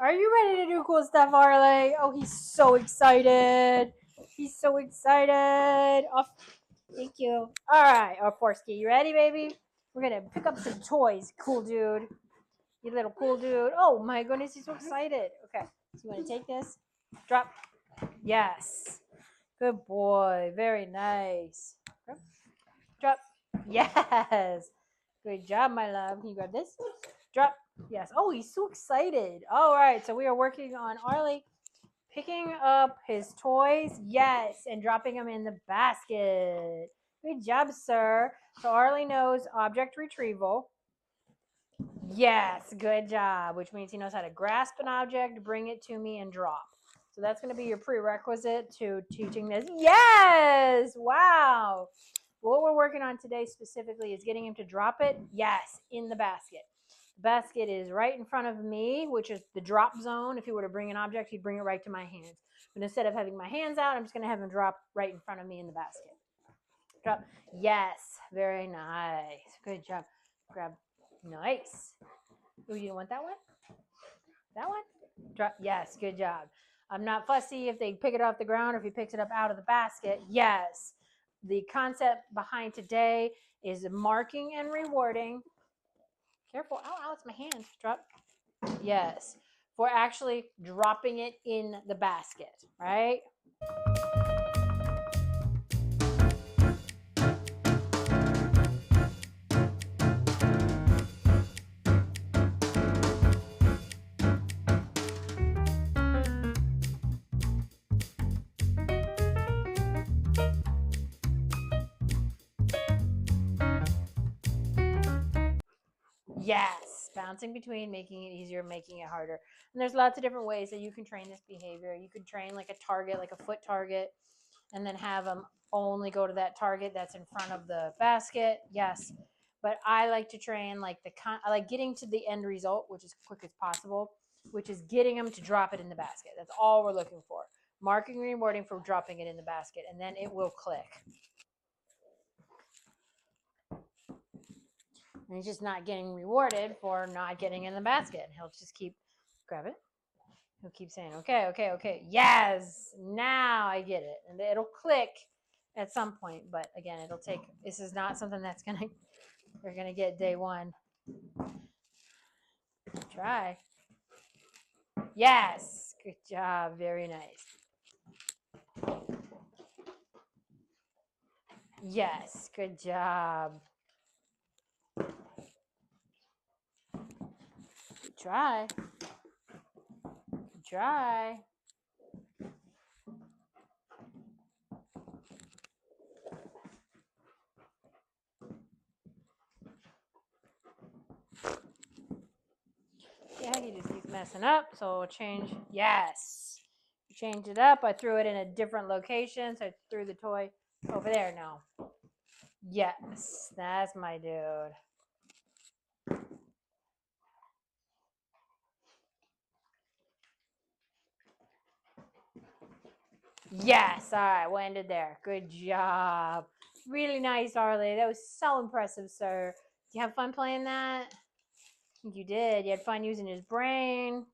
Are you ready to do cool stuff, Arlie? Oh, he's so excited. He's so excited. Oh, thank you. All right, Forsky, you ready, baby? We're gonna pick up some toys, cool dude. You little cool dude. Oh my goodness, he's so excited. Okay, so you want to take this? Drop. Yes. Good boy. Very nice. Drop. Yes. Good job, my love. Can you grab this? Drop. Yes. Oh, he's so excited. All right. So we are working on Arlie picking up his toys. Yes. And dropping them in the basket. Good job, sir. So Arlie knows object retrieval. Yes. Good job. Which means he knows how to grasp an object, bring it to me, and drop. So that's going to be your prerequisite to teaching this. Yes. Wow. What we're working on today specifically is getting him to drop it, yes, in the basket. The basket is right in front of me, which is the drop zone. If he were to bring an object, he'd bring it right to my hands. But instead of having my hands out, I'm just going to have him drop right in front of me in the basket. Drop. Yes. Very nice. Good job. Grab. Nice. Oh, you don't want that one? That one? Drop. Yes. Good job. I'm not fussy if they pick it off the ground or if he picks it up out of the basket. Yes. The concept behind today is marking and rewarding. Careful. Ow, ow, it's my hand. Drop. Yes. For actually dropping it in the basket, right? Yes, bouncing between, making it easier, making it harder. And there's lots of different ways that you can train this behavior. You can train like a target, like a foot target, and then have them only go to that target that's in front of the basket. Yes, but I like to train like I like getting to the end result, which is quick as possible, which is getting them to drop it in the basket. That's all we're looking for. Marking and rewarding for dropping it in the basket, and then it will click. And he's just not getting rewarded for not getting in the basket. He'll just keep grab it. He'll keep saying, okay, okay, okay. Yes, now I get it. And it'll click at some point. But again, it'll take, this is not something that's going to, you're going to get day one. Try. Yes. Good job. Very nice. Yes. Good job. Try. Try. Yeah, he just keeps messing up. So we'll change. Yes. Change it up. I threw it in a different location. So I threw the toy over there now. Yes. That's my dude. Yes. All right. We'll end it there. Good job. Really nice, Arlie. That was so impressive, sir. Did you have fun playing that? I think you did. You had fun using his brain.